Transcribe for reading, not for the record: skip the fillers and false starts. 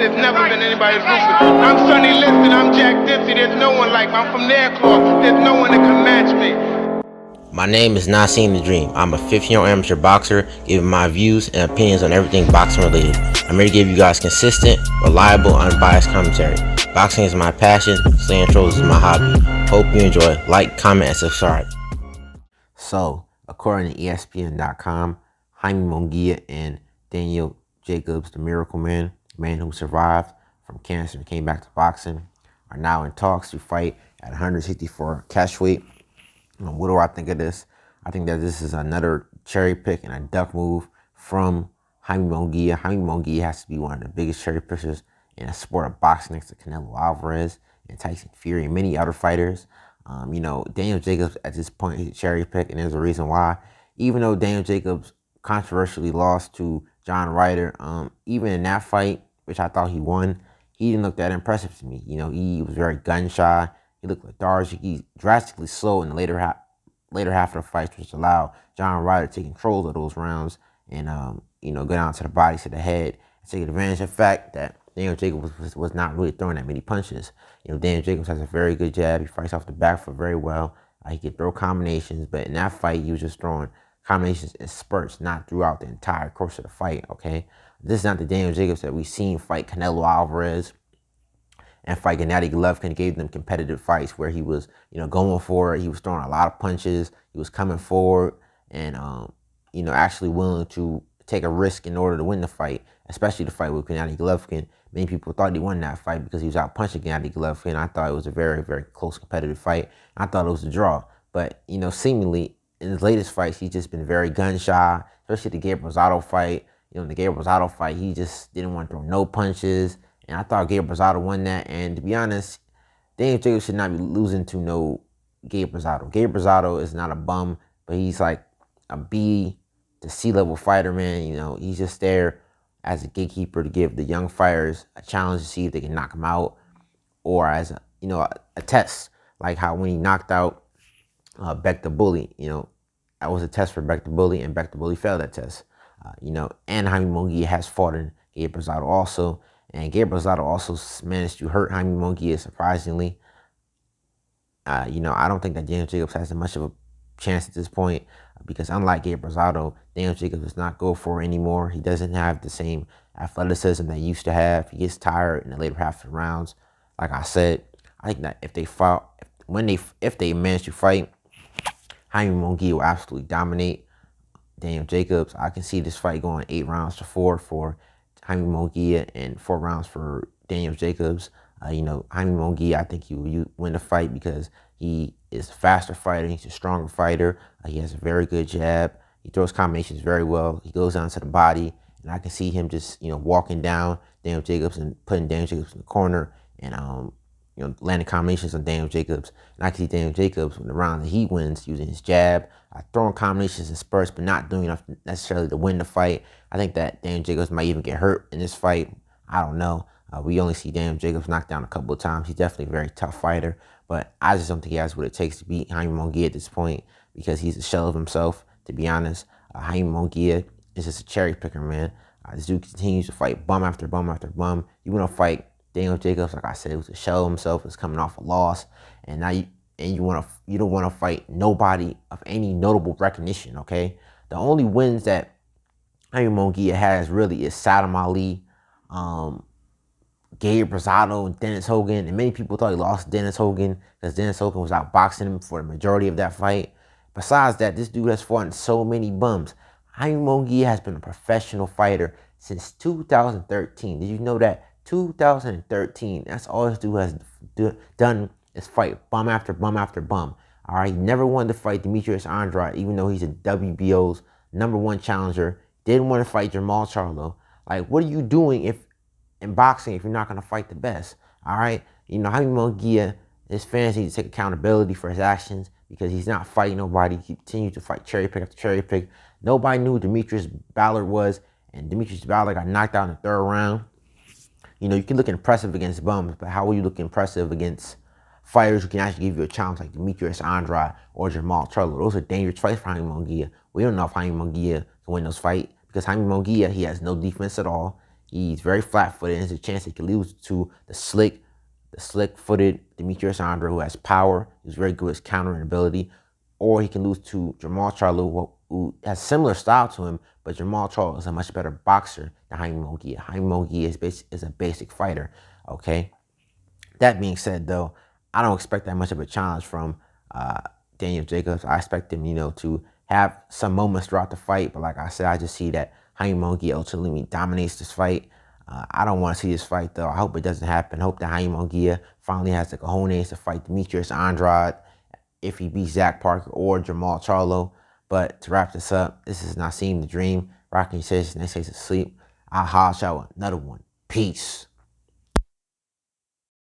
There's never been anybody as ruthless. I'm Sonny Liston, I'm Jack Dempsey. There's no one like me. I'm from their claw. There's no one that can match me. My name is Not Seeing the Dream. I'm a 15-year amateur boxer, giving my views and opinions on everything boxing related. I'm here to give you guys consistent, reliable, unbiased commentary. Boxing is my passion, slaying trolls is my hobby. Hope you enjoy. Like, comment, and subscribe. So, according to ESPN.com, Jaime Munguia and Daniel Jacobs, the Miracle Man, man who survived from cancer and came back to boxing, are now in talks to fight at 164 catchweight. What do I think of this? I think that this is another cherry pick and a duck move from Jaime Munguia. Jaime Munguia has to be one of the biggest cherry pickers in the sport of boxing next to Canelo Alvarez and Tyson Fury and many other fighters. Daniel Jacobs at this point is a cherry pick, and there's a reason why. Even though Daniel Jacobs controversially lost to John Ryder, even in that fight, which I thought he won, he didn't look that impressive to me. He was very gun shy. He looked lethargic. He drastically slow in the later half of the fight, which allowed John Ryder to take control of those rounds and go down to the body, to the head, and take advantage of the fact that Daniel Jacobs was not really throwing that many punches. Daniel Jacobs has a very good jab. He fights off the back foot very well. He can throw combinations, but in that fight, he was just throwing combinations in spurts, not throughout the entire course of the fight, okay? This is not the Daniel Jacobs that we've seen fight Canelo Alvarez and fight Gennady Golovkin. Gave them competitive fights where he was, going for it. He was throwing a lot of punches. He was coming forward and, actually willing to take a risk in order to win the fight, especially the fight with Gennady Golovkin. Many people thought he won that fight because he was out punching Gennady Golovkin. I thought it was a very, very close competitive fight. I thought it was a draw. But, seemingly in his latest fights, he's just been very gun shy, especially the Gabriel Rosado fight. In the Gabriel Rosado fight, he just didn't want to throw no punches. And I thought Gabriel Rosado won that. And to be honest, Daniel Jacobs should not be losing to no Gabriel Rosado. Gabriel Rosado is not a bum, but he's like a B to C level fighter, man. He's just there as a gatekeeper to give the young fighters a challenge to see if they can knock him out, or as a test, like how when he knocked out Beck the Bully, that was a test for Beck the Bully, and Beck the Bully failed that test. And Jaime Munguia has fought in Gabriel Rosado also. And Gabriel Rosado also managed to hurt Jaime Munguia, surprisingly. I don't think that Daniel Jacobs has much of a chance at this point because unlike Gabriel Rosado, Daniel Jacobs does not go for it anymore. He doesn't have the same athleticism that he used to have. He gets tired in the later half of the rounds. Like I said, I think that if they manage to fight, Jaime Munguia will absolutely dominate Daniel Jacobs. I can see this fight going 8 rounds to 4 for Jaime Munguia and 4 rounds for Daniel Jacobs. Jaime Munguia, I think he will win the fight because he is a faster fighter. He's a stronger fighter. He has a very good jab. He throws combinations very well. He goes down to the body, and I can see him just walking down Daniel Jacobs and putting Daniel Jacobs in the corner and landing combinations on Daniel Jacobs. And I can see Daniel Jacobs in the round that he wins using his jab, throwing combinations and spurts, but not doing enough necessarily to win the fight. I think that Daniel Jacobs might even get hurt in this fight. I don't know. We only see Daniel Jacobs knocked down a couple of times. He's definitely a very tough fighter, but I just don't think he has what it takes to beat Jaime Munguia at this point because he's a shell of himself, to be honest. Jaime Munguia is just a cherry picker, man. This dude continues to fight bum after bum after bum. You want to fight Daniel Jacobs, like I said, it was a shell of himself. It's coming off a loss, and now you don't want to fight nobody of any notable recognition. Okay, the only wins that Jaime Munguia has really is Saddam Ali, Gabe Rosado, and Dennis Hogan. And many people thought he lost to Dennis Hogan because Dennis Hogan was outboxing him for the majority of that fight. Besides that, this dude has fought in so many bums. Jaime Munguia has been a professional fighter since 2013. Did you know that? 2013. That's all this dude has done is fight bum after bum after bum. All right, he never wanted to fight Demetrius Andrade, even though he's a WBO's #1 challenger. Didn't want to fight Jamal Charlo. Like, what are you doing in boxing if you're not going to fight the best? All right, Jaime Munguia, his fans need to take accountability for his actions because he's not fighting nobody. He continues to fight cherry pick after cherry pick. Nobody knew who Demetrius Ballard was, and Demetrius Ballard got knocked out in the 3rd round. You can look impressive against bums, but how will you look impressive against fighters who can actually give you a challenge like Demetrius Andrade or Jamal Charlo? Those are dangerous fights for Jaime Munguia. We don't know if Jaime Munguia can win those fights because Jaime Munguia, he has no defense at all. He's very flat-footed, and there's a chance he could lose to the slick-footed Demetrius Andre, who has power. He's very good at his countering ability. Or he can lose to Jamal Charlo, who has similar style to him, but Jamal Charlo is a much better boxer than Jaime Mungia. Jaime Mungia is a basic fighter, okay? That being said, though, I don't expect that much of a challenge from Daniel Jacobs. I expect him, to have some moments throughout the fight, but like I said, I just see that Jaime Mungia ultimately dominates this fight. I don't want to see this fight, though. I hope it doesn't happen. I hope that Jaime Mungia finally has the cojones to fight Demetrius Andrade if he beats Zach Parker or Jamal Charlo. But to wrap this up, this is Nassim the Dream. Rocking says, next stays asleep. I'll holler at y'all with another one. Peace.